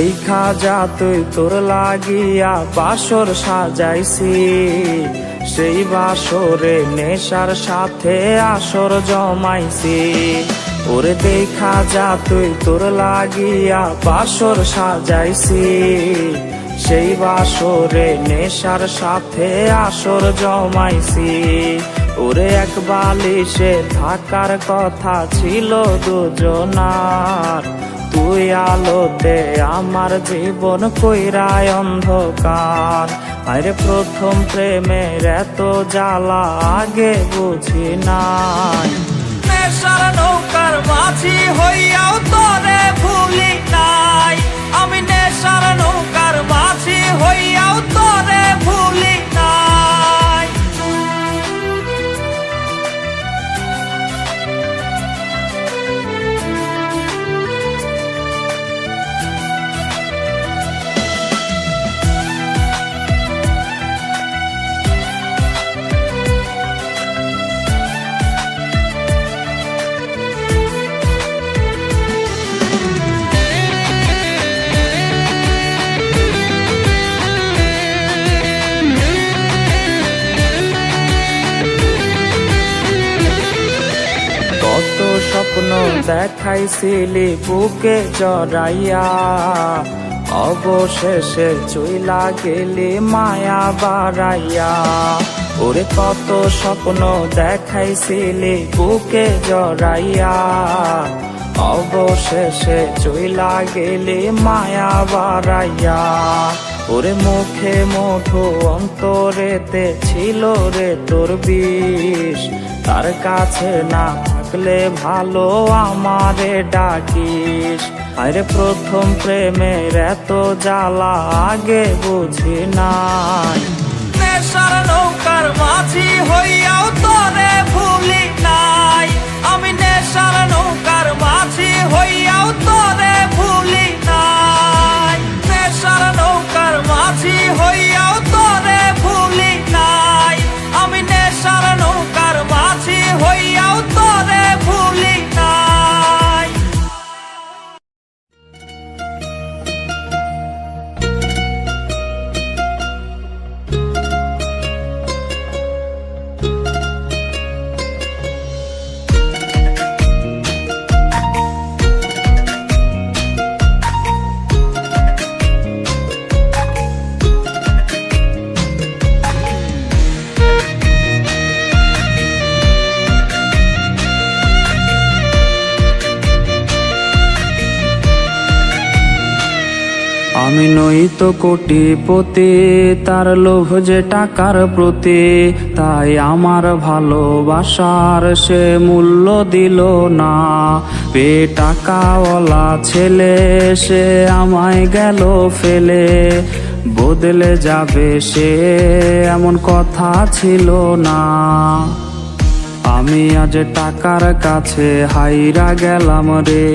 দেখা যা তুই তোর লাগিয়া বাসর সাজাইছি, সেই বাসরে নেশার সাথে আসর জমাইছি। ওরে দেখা যা তুই তোর লাগিয়া বাসর সাজাইছি, সেই বাসরে নেশার সাথে আসর জমাইছি। ওরে এক বালিশে থাকার কথা ছিল দুজনার, তুই আলোতে আমার জীবন কইরায় অন্ধকার। আরে প্রথম প্রেমের এত জ্বালা আগে বুঝি নাই, নেশার নৌকার মাঝি হইয়াও তোরে ভুলি নাই। আমি নেশার নৌকার মাঝি হইয়াও তোরে ভুলি নাই। কত স্বপ্ন দেখাইছিলি বুকে জড়াইয়া, অবশেষে চইলা গেলি মায়া বাড়াইয়া। ওরে কত স্বপ্ন দেখাইছিলি বুকে জড়াইয়া, অবশেষে চইলা গেলি মায়া বাড়াইয়া। ওরে মুখে মধু অন্তরেতে ছিল রে তোর বিষ, তার কাছে না থাকলে ভালো আমারে ডাকিস। আরে প্রথম প্রেমের এত জ্বালা আগে বুঝি নাই, নেশার নৌকার মাঝি হইয়াও তোরে ভুলি নাই। আমি নেশার নৌকার মাঝি হইয়াও তোরে ভুলি নাই। নেশার নৌকার মাঝি হইয়াও তোরে ভুলি নাই। আমি নেশার নৌকার মাঝি হইয়াও তোরে ভুলি নাই। আমি নই তো কোটিপতি, তার লোভ যে টাকার প্রতি, তাই আমার ভালোবাসার সে মূল্য দিল না। টাকাওয়ালা ছেলে সে আমায় গেল ফেলে, বদলে যাবে সে এমন কথা ছিল না। আমি আজ টাকার কাছে হাইরা গেলাম রে,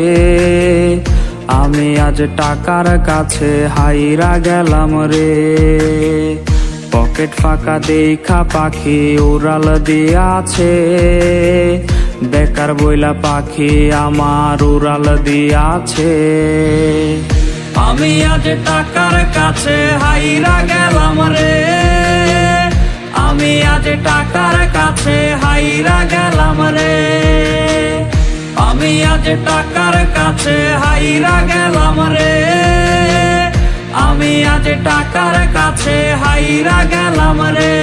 আমি আজ টাকার কাছে হাইরা গেলাম রে। পকেট ফাঁকা দেখা পাখি উড়াল দিয়াছে, বেকার বইলা পাখি আমার উড়াল দিয়াছে। আমি আজ টাকার কাছে হাইরা গেলাম রে, আমি আজ টাকার কাছে হাইরা গেলাম রে। আমি আজ টাকার কাছে হাইরা গেলাম রে, আমি আজ টাকার কাছে হাইরা গেলাম রে।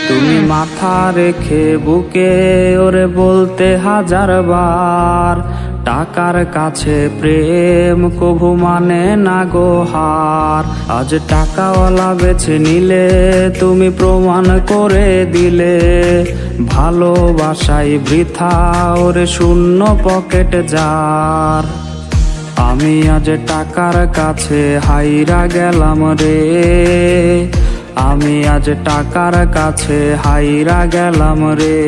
তুমি মাথা রেখে বুকে ওরে বলতে হাজার বার, টাকার কাছে প্রেম কভু মানে না গো হার। আজ টাকাওয়ালা বেছে নিলে তুমি প্রমাণ করে দিলে, ভালোবাসাই বৃথা ওরে শূন্য পকেট যার। আমি আজ টাকার কাছে হাইরা গেলাম রে, আমি আজ টাকার কাছে হাইরা গেলাম রে।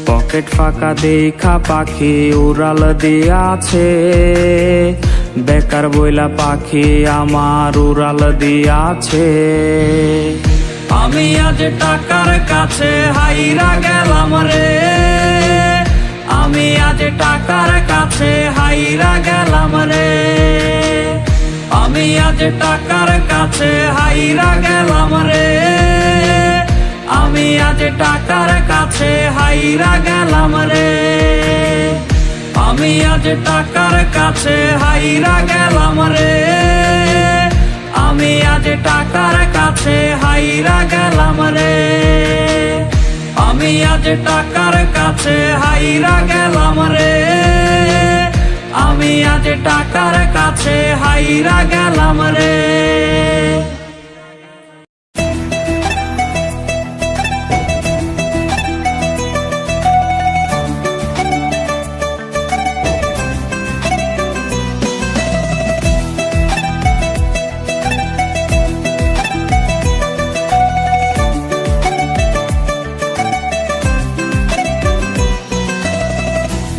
পকেট ফাঁকা দেখা পাখি উড়াল দিয়াছে, বেকার বইলা পাখি আমার উড়াল দিয়াছে। আমি আজ টাকার কাছে হাইরা গেলাম রে, আমি আজ টাকার কাছে হাইরা গেলাম রে। আমি আজ টাকার কাছে হাইরা গেলাম রে, আমি আজ টাকার কাছে হাইরা গেলাম রে। আমি আজ টাকার কাছে হাইরা গেলাম রে, আমি আজ টাকার কাছে হাইরা গেলাম রে। আমি আজ টাকার কাছে হাইরা গেলাম রে, আমি আজ টাকার কাছে হাইরা গেলাম রে।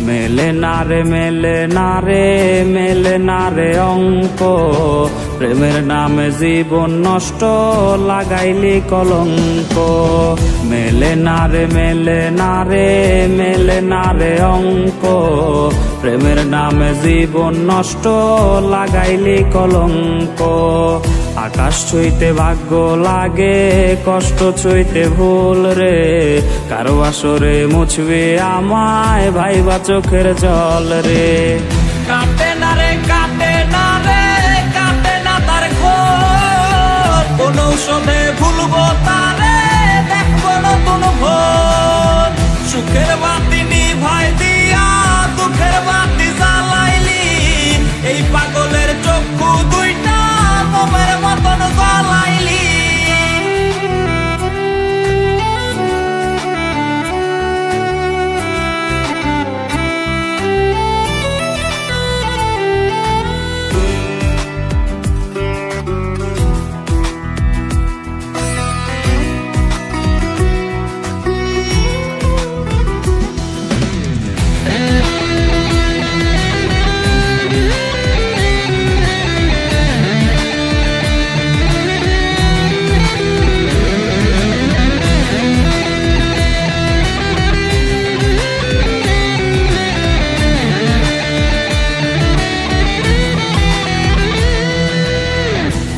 মেলে না রে মেলে না রে মেলে না রে অঙ্ক, প্রেমের নামে জীবন নষ্ট লাগাইলি কলঙ্ক। মেলে না রে মেলে না রে মেলে না রে অঙ্ক, প্রেমের নামে জীবন নষ্ট লাগাইলি কলঙ্ক। আকাশ ছুঁইতে ভাগ্য লাগে, কষ্ট ছুঁইতে ভুল রে, কারো আসরে মুছবে আমায় ভাইবা চোখের জল রে। কাটে না রে কাটে না রে কাটে না তার ঘোর, কোন ঔষধে ভুলবো তারে দেখবো নতুন ভোর। সুখের বাতি নিভাই দিয়া দুঃখের বাতি জ্বালাইলি, এই পাগলের চক্ষু দুইটা মোমের মতন জ্বালাইলি।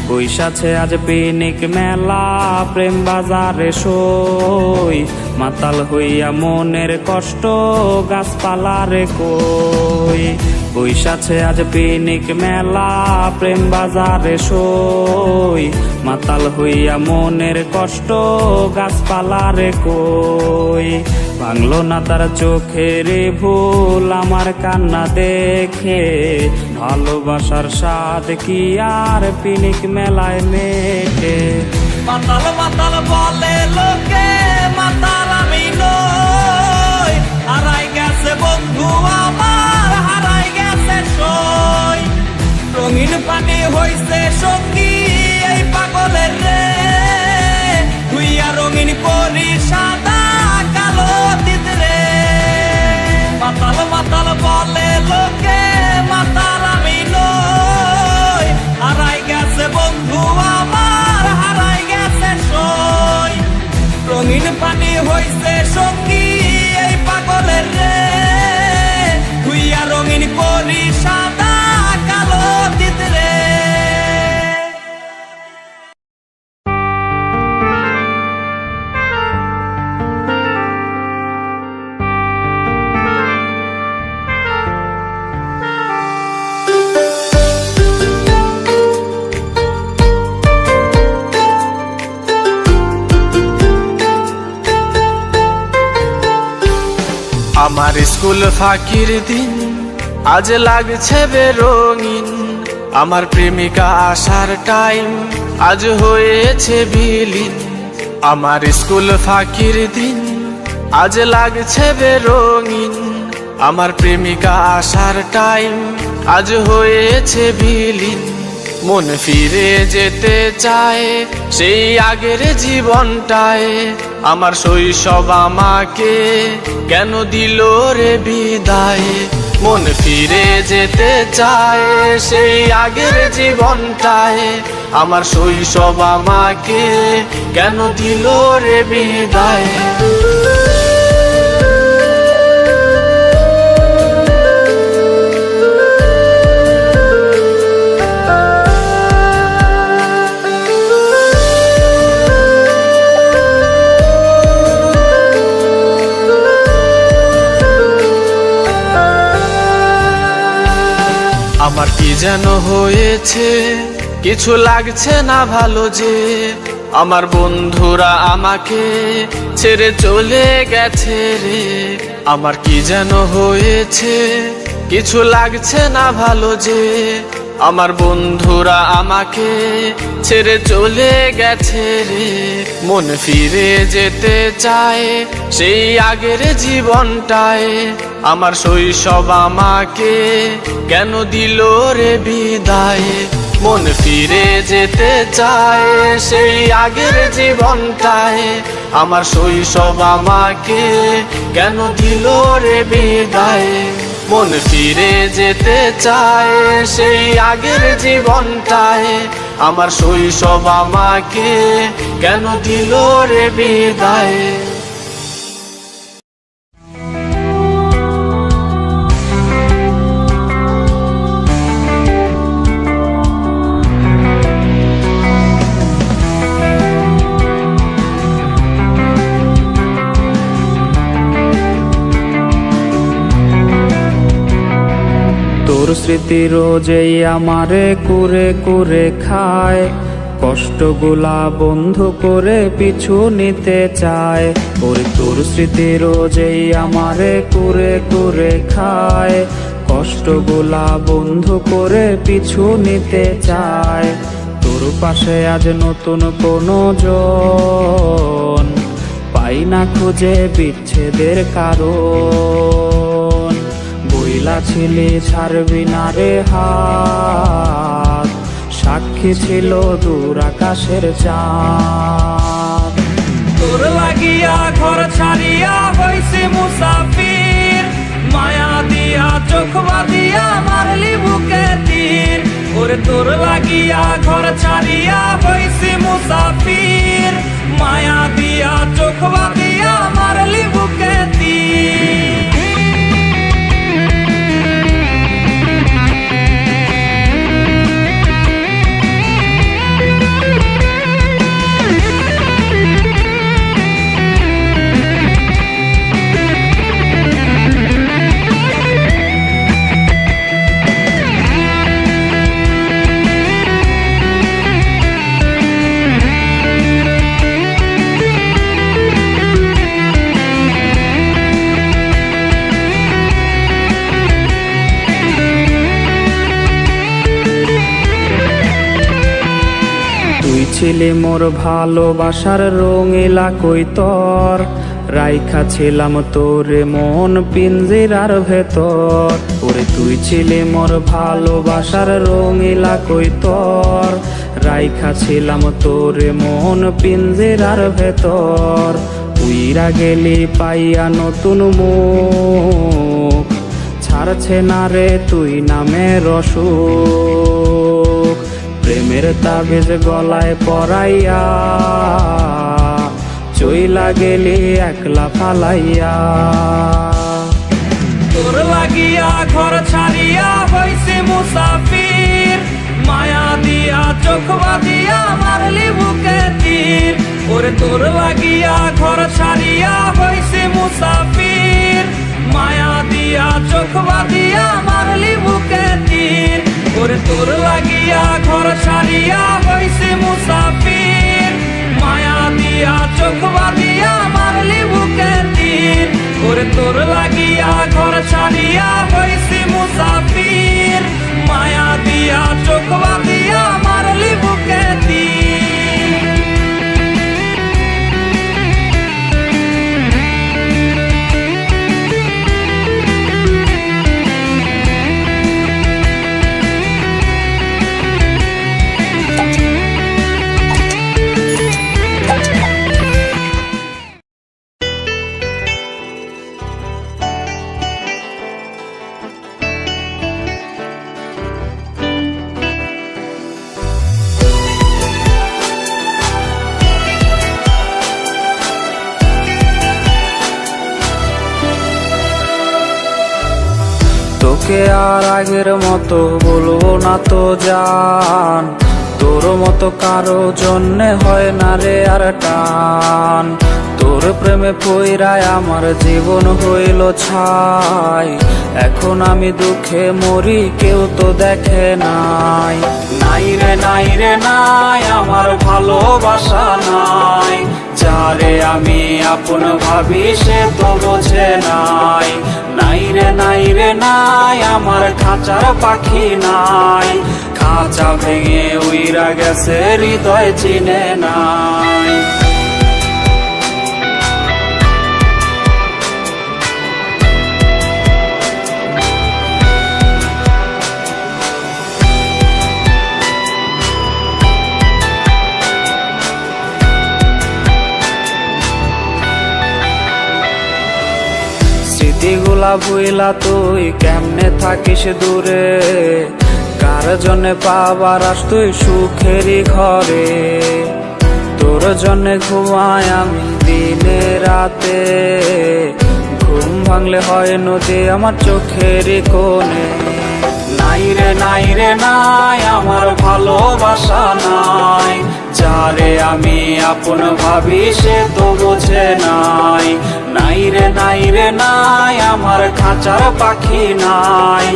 বৈশাছে আজ পিনিক মেলা, প্রেম বাজারে সই, মাতাল হইয়া মনের কষ্ট গাছপালারে কই। বৈশাছে আজ পিনিক মেলা, প্রেম বাজারে সই, মাতাল হইয়া মনের কষ্ট গাছপালারে কই। ভাঙলো না তার চোখের ভুল আমার কান্না দেখে, ভালোবাসার স্বাদ কি আর পিনিক মেলায় মেটে। মাতাল মাতাল বলে লোকে মাতাল আমি নই, হারাই গেছে বন্ধু আমার হারাই গেছে সই। রঙিন পানি হইছে সঙ্গী এই পাগলের রে, তুইয়া রঙিন করি সাদা কালো দিত রে। মাতাল মাতাল বলে লোকে মাতাল আমি নই, হারাই গেছে বন্ধু আমার হারাই গেছে সই। রঙিন পানি হইছে সঙ্গী এই পাগলের রে, তুইয়া রঙিন করি সাদা কালো দিত রে। আমার স্কুল ফাঁকির দিন আজ লাগছে বেরঙিন, আমার প্রেমিকা আসার টাইম আজ হয়েছে বিলীন। আমার স্কুল ফাঁকির দিন আজ লাগছে বেরঙিন, আমার প্রেমিকা আসার টাইম আজ হয়েছে বিলীন। মন ফিরে যেতে চায় সেই আগের জীবনটায়, আমার শৈশব আমাকে কেন দিল রে বিদায়। মন ফিরে যেতে চায় সেই আগের জীবনটায়, আমার শৈশব আমাকে কেন দিল রে বিদায়। আমার কি যেন হয়েছে, কিছু লাগছে না ভালো যে, আমার বন্ধুরা আমাকে ছেড়ে চলে গেছে রে। আমার কি যেন হয়েছে, কিছু লাগছে না ভালো যে, আমার বন্ধুরা আমাকে ছেড়ে চলে গেছে রে। মন ফিরে যেতে চায় সেই আগের জীবনটায়, আমার শৈশব আমাকে কেন দিল রে বিদায়। মন ফিরে যেতে চায় সেই আগের জীবনটায়, আমার শৈশব আমাকে কেন দিল রে বিদায়। মন ফিরে যেতে চায় সেই আগের জীবনটায়, আমার শৈশব আমাকে কেন দিল রে বিদায়। তোর স্মৃতি রোজেই আমারে কুরে কুরে খায়, কষ্টগুলা বন্ধ করে পিছু নিতে চায়। ওরে তোর স্মৃতি রোজেই আমারে কুরে কুরে খায়, কষ্টগুলা বন্ধ করে পিছু নিতে চায়। তোর পাশে আজ নতুন কোনো জন পাই না খুঁজে বিচ্ছেদের কারণ। বইলা ছিলি ছাড়বি না রে হাত, সাক্ষী ছিল দূর আকাশের চাঁদ। তোর লাগিয়া ঘর ছাড়িয়া হইছে মুসাফির, মায়া দিয়া চোখ বাঁধিয়া মারলি বুকে তীর। ওরে তোর লাগিয়া ঘর ছাড়িয়া হইছে মুসাফির, মায়া দিয়া চোখ বাঁধিয়া মারলি বুকে তীর। তুই ছিলি মোর ভালোবাসার রঙিলা কৈতর, রাইখা ছিলাম তোরে মন পিঞ্জিরার ভেতর। ওরে তুই ছিলি মোর ভালোবাসার রঙিলা কৈতর, রাইখা ছিলাম তোরে মন পিঞ্জিরার ভেতর। উইরা গেলি পাইয়া নতুন মুখ, ছাড়ছে না রে তুই নামের অসুখ। প্রেমের তাবিজ গলায় পরাইয়া চইলা গেলি একলা ফালাইয়া। তোর লাগিয়া ঘর ছাড়িয়া হইছে মুসাফির, মায়া দিয়া চোখ বাঁধিয়া মারলি বুকে তীর। ওরে তোর লাগিয়া ঘর ছাড়িয়া হইছে মুসাফির, মায়া দিয়া চোখ বাঁধিয়া মারলি বুকে তীর। ওরে তোর লাগিয়া ঘর ছাড়িয়া হইছে মুসাফির, মায়া দিয়া চোখ বাঁধিয়া মারলি বুকে তীর। ওরে তোর লাগিয়া ঘর ছাড়িয়া হইছে মুসাফির, মায়া দিয়া চোখ বাঁধিয়া মারলি বুকে তীর। তোকে আর আগের মতো বলবো না তো জান, তোর মতো কারো জন্যে হয় না রে আর টান। তোর প্রেমে পইরায় আমার জীবন হইল ছাই, এখন আমি দুঃখে মরি কেউ তো দেখে নাই। নাই রে নাই রে নাই আমার ভালোবাসা নাই, যারে আমি আপন ভাবি সে তো বোঝে নাই। নাই রে নাই রে নাই আমার খাঁচার পাখি নাই, খাঁচা ভেঙে উইরা গেছে হৃদয় চিনে নাই। স্মৃতিগুলা ভুইলা তুই কেমনে থাকিস দূরে, কার জন্যে পাবার আস তুই সুখেরই ঘরে। তোর জন্যে ঘুমাই আমি দিনে রাতে, ঘুম ভাঙলে হয় নদী আমার চোখেরই কোণে। নাই রে নাই রে নাই আমার ভালোবাসা নাই, যারে আমি আপন ভাবি সে তো বোঝে নাই। নাই রে নাই রে নাই আমার খাঁচার পাখি নাই,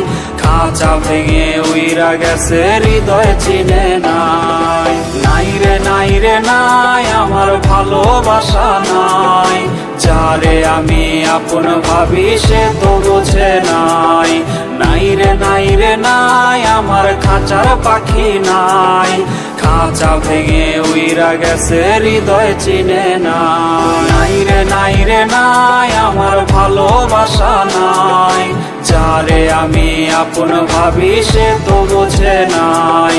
খাঁচা ভেঙে উইরা গেছে হৃদয় চিনে নাই। নাই রে নাই রে নাই আমার ভালোবাসা নাই, যারে আমি আপন ভাবি সে তো বোঝে নাই। নাই রে নাই রে নাই আমার খাঁচার পাখি নাই, খাঁচা ভেঙে উইরা গেছে হৃদয় চিনে নাই। নাই রে নাই রে নাই আমার ভালোবাসা নাই, যারে আমি আপন ভাবি সে তো বোঝে নাই।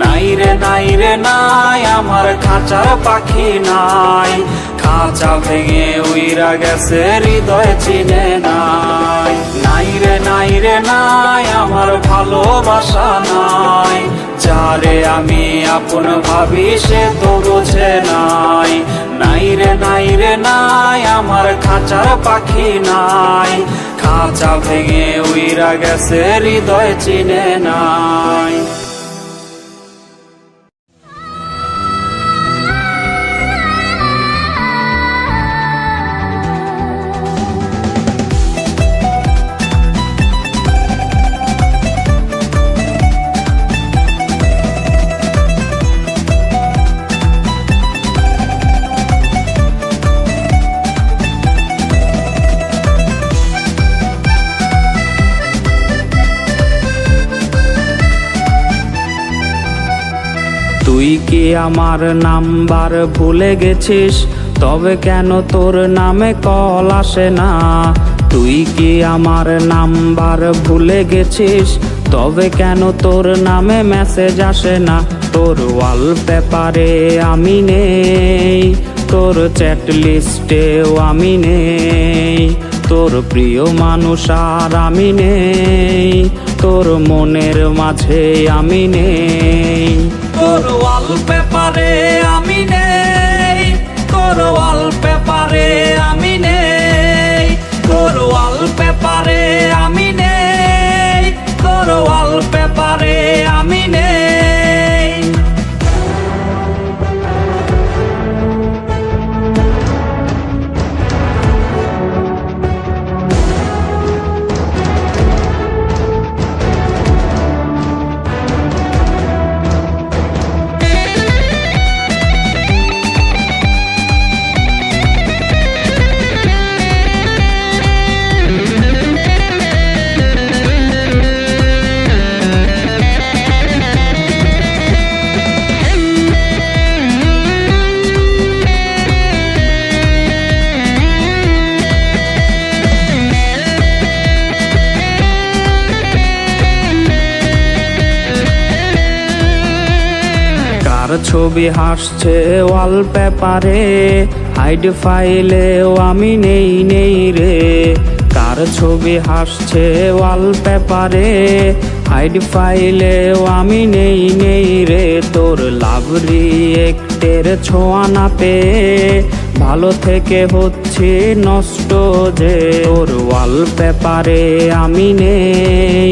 নাই রে নাই রে নাই আমার খাঁচার পাখি নাই, খাঁচা ভেঙে উইরা গেছে হৃদয় চিনে নাই। নাই রে নাই রে নাই আমার ভালোবাসা নাই, যারে আমি আপন ভাবি সে তো বোঝে নাই। নাই রে নাই রে নাই আমার খাঁচার পাখি নাই, খাঁচা ভেঙে উইরা গেছে হৃদয় চিনে নাই। তুই কি আমার নাম্বার ভুলে গেছিস, তবে কেন তোর নামে কল আসে না? তুই কি আমার নাম্বার ভুলে গেছিস, তবে কেন তোর নামে মেসেজ আসে না? তোর ওয়ালপেপারে আমি নেই, তোর চ্যাট লিস্টেও আমি নেই, তোর প্রিয় মানুষ আর আমি নেই, তোর মনের মাঝে আমি নেই। তোর ওয়ালপেপারে আমি নেই, তোর ওয়ালপেপারে আমি নেই, তোর ওয়ালপেপারে আমি নেই, তোর ওয়ালপেপারে আমি নেই। ছবি হাসছে ওয়ালপেপারে, হাইড ফাইলেও আমি নেই নেই রে। কার ছবি হাসছে ওয়ালপেপারে, হাইড ফাইলেও আমি নেই নেই রে। তোর লাভ রিয়েক্টের ছোঁয়া না পেয়ে ভালো থেকে হচ্ছে নষ্ট যে, তোর ওয়ালপেপারে আমি নেই,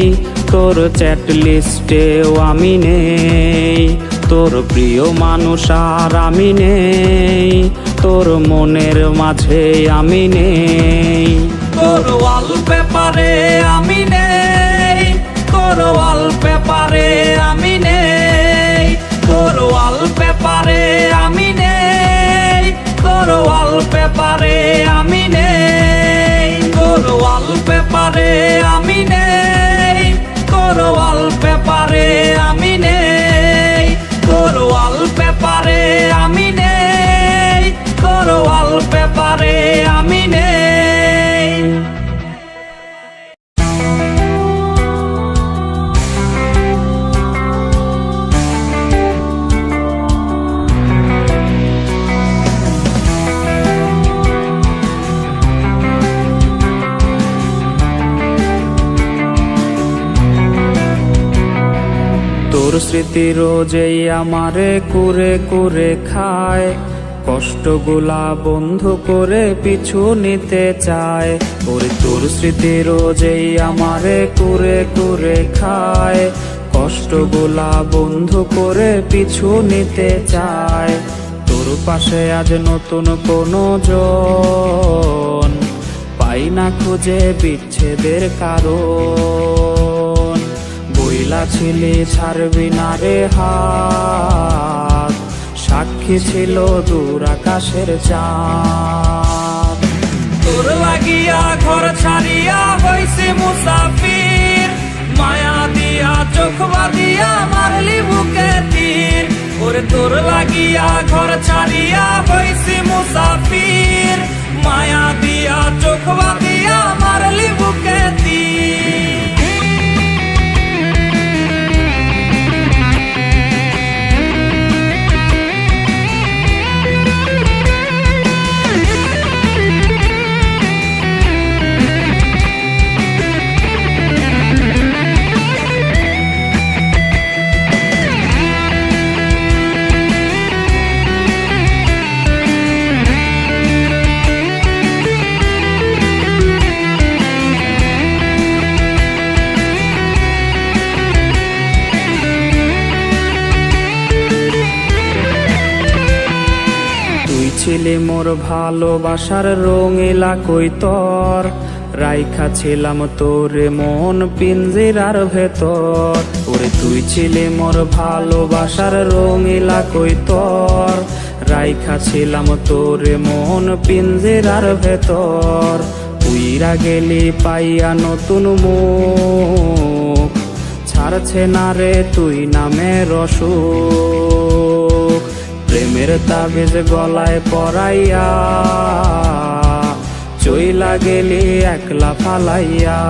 তোর চ্যাট লিস্টেও আমি নেই, তোর প্রিয় মানুষ আর আমি নেই, তোর মনের মাঝে আমি নেই। তোর ওয়ালপেপারে আমি নেই, তোর ওয়ালপেপারে আমি নেই, তোর ওয়ালপেপারে আমি নেই, তোর ওয়ালপেপারে আমি নেই, তোর ওয়ালপেপারে আমি নেই, তোর ওয়ালপেপারে আমি নেই, তোর ওয়ালপেপারে আমি নেই, তোর ওয়ালপেপারে আমি নেই। তোর স্মৃতি রোজেই আমারে কুরে কুরে খায়, কষ্টগুলা বন্ধ করে পিছু নিতে চায়। ওরে তোর স্মৃতি রোজেই আমারে কুরে কুরে খায়, কষ্টগুলা বন্ধ করে পিছু নিতে চায়। তোর পাশে আজ নতুন কোনো জন পাই না খুঁজে বিচ্ছেদের কারণ, বইলা ছিলি ছাড়বি না রে হাত, সাক্ষী ছিল দূর আকাশের চাঁদ। তোর লাগিয়া ঘর ছাড়িয়া হইছি মুসাফির, মায়া দিয়া চোখ বাঁধিয়া মারলি বুকে তীর। ওরে তোর লাগিয়া ঘর ছাড়িয়া হইছি মুসাফির, মায়া দিয়া চোখ বাঁধিয়া মারলি বুকে তীর। ছিলি মোর ভালোবাসার রঙিলা কৈতর, রাইখা ছিলাম তোরে মন পিঞ্জিরার ভেতর। ওরে তুই ছিলি মোর ভালোবাসার রঙিলা কৈতর, রাইখা ছিলাম তোরে মন পিঞ্জিরার ভেতর। উইরা গেলি পাইয়া নতুন মুখ, ছাড়ছে না রে তুই নামের অসুখ। প্রেমের তাবিজ গলায় পরাইয়া চইলা গেলি একলা ফালাইয়া।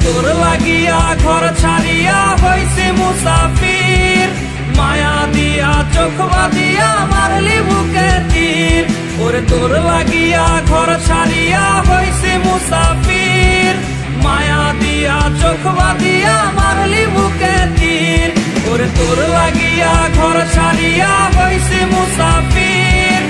তোর লাগিয়া ঘর ছাড়িয়া হইছি মুসাফির, মায়া দিয়া চোখ বাঁধিয়া মারলি বুকে তীর। ওরে তোর লাগিয়া ঘর ছাড়িয়া হইছি মুসাফির, মায়া দিয়া চোখ বাঁধিয়া মারলি বুকে তীর। ওরে তোর লাগিয়া ঘর ছাড়িয়া হইছি মুসাফির,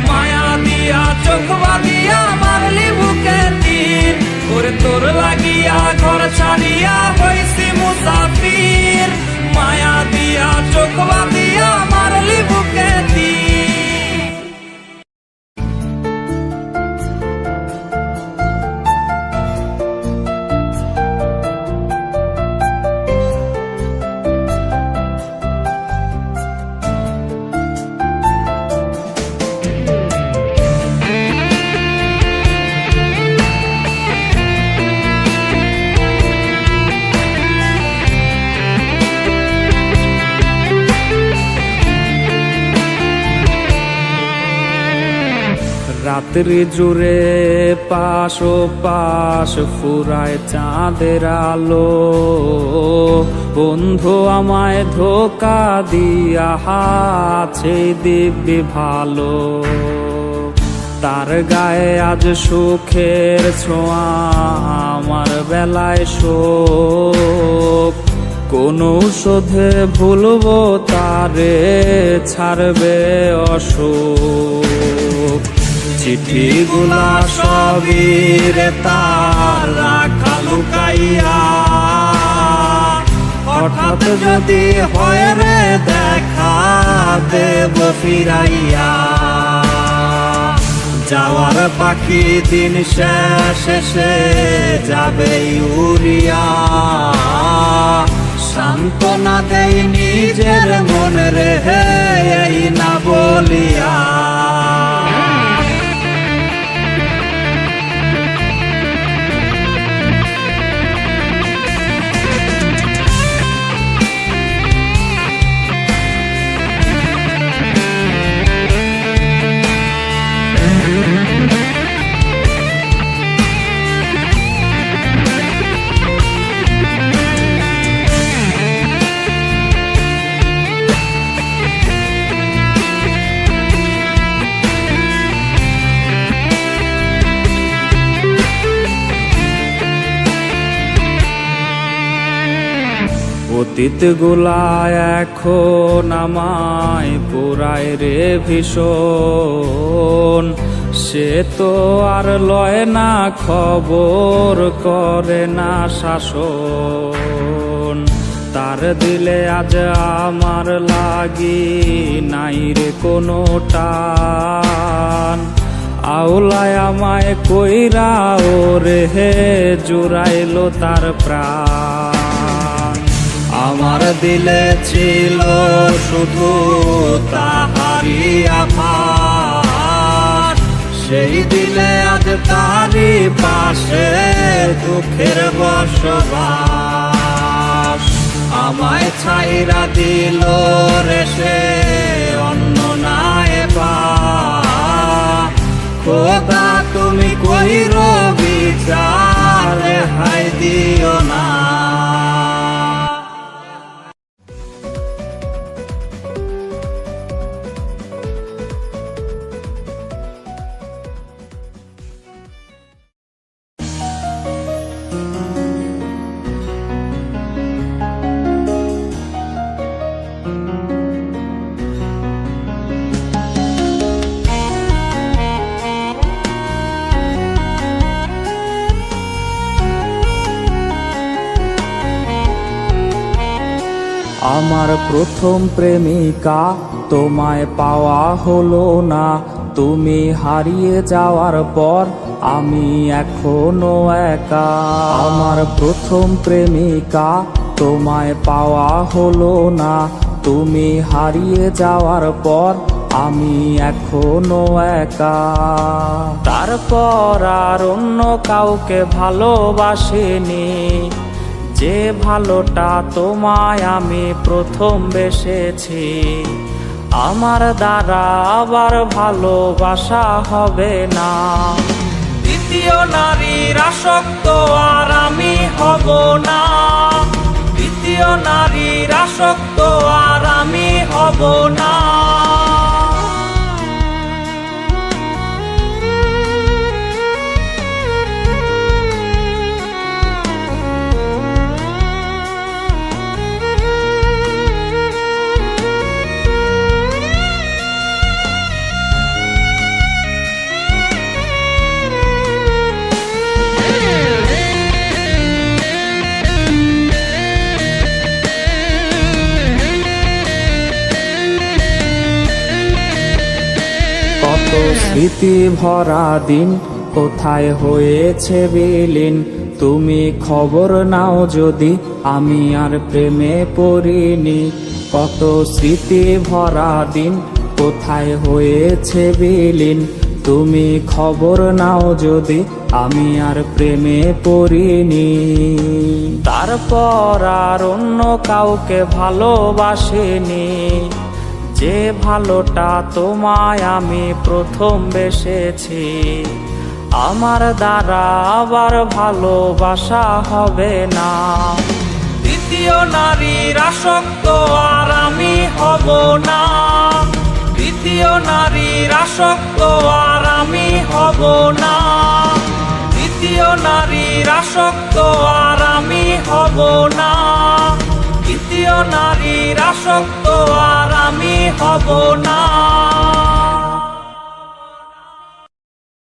মায়া দিয়া চোখ বাঁধিয়া মারলি বুকে তীর। ওরে তোর লাগিয়া ঘর ছাড়িয়া হইছি মুসাফির, মায়া দিয়া চোখ বাঁধিয়া মারলি বুকে তীর। রাত্রি জুড়ে পাশ ও পাশ ফুরায় চাঁদের আলো, বন্ধু আমায় ধোকা দিয়া হাছে দিব্যি ভালো। তার গায়ে আজ সুখের ছোঁয়া, আমার বেলায় শোক। কোন ঔষধে ভুলবো তারে, ছাড়বে অসুখ। চিঠিগুলা সবই রে তার রাখা লুকাইয়া, হঠাৎ যদি হয় রে দেখা দেব ফিরাইয়া। যাওয়ার পাখি দিন শেষে যাবে উড়িয়া, সান্ত্বনা দেই নিজের মনে রে এই না বলিয়া। অতীত গুলা এখন আমায় পুরায় রে ভীষণ, সে তো আর লয় না খবর, করে না শাসন। তার দিলে আজ আমার লাগি নাই রে কোনো টান, আওলায় আমায় কইরা ওরে হে জুড়াইলো তার প্রাণ। আমার দিলে ছিল শুধু তাহারি আভাস, সেই দিলে আজ তারি পাশে দুঃখের বসবাস। আমায় ছাইরা দিল রে সে অন্য নাই বা, খোদা তুমি কইরো বিচার, রেহাই দিও না। আমার প্রথম প্রেমিকা তোমায় পাওয়া হলো না, তুমি হারিয়ে যাওয়ার পর আমি এখনো একা। আমার প্রথম প্রেমিকা তোমায় পাওয়া হলো না, তুমি হারিয়ে যাওয়ার পর আমি এখনো একা। তারপর আর অন্য কাউকে ভালোবাসিনি, যে ভালোটা তোমায় আমি প্রথম বেসেছি। আমার দ্বারা আবার ভালোবাসা হবে না, দ্বিতীয় নারীর আসক্ত আর আমি হব না। দ্বিতীয় নারীর আসক্ত আর আমি হব না। কত স্মৃতি ভরা দিন কোথায় হয়েছে বিলীন, তুমি খবর নাও যদি আমি আর প্রেমে পড়িনি। কত স্মৃতি ভরা দিন কোথায় হয়েছে বিলীন, তুমি খবর নাও যদি আমি আর প্রেমে পড়িনি। তারপর আর অন্য কাউকে ভালোবাসিনি, যে ভালোটা তোমায় আমি প্রথম বেসেছি। আমার দ্বারা আবার ভালোবাসা হবে না, দ্বিতীয় নারীর আসক্ত আর আমি হব না। দ্বিতীয় নারীর আসক্ত আর আমি হব না। দ্বিতীয় নারীর আসক্ত আর আমি হব না। নারীর আসক্ত আর আমি হব না।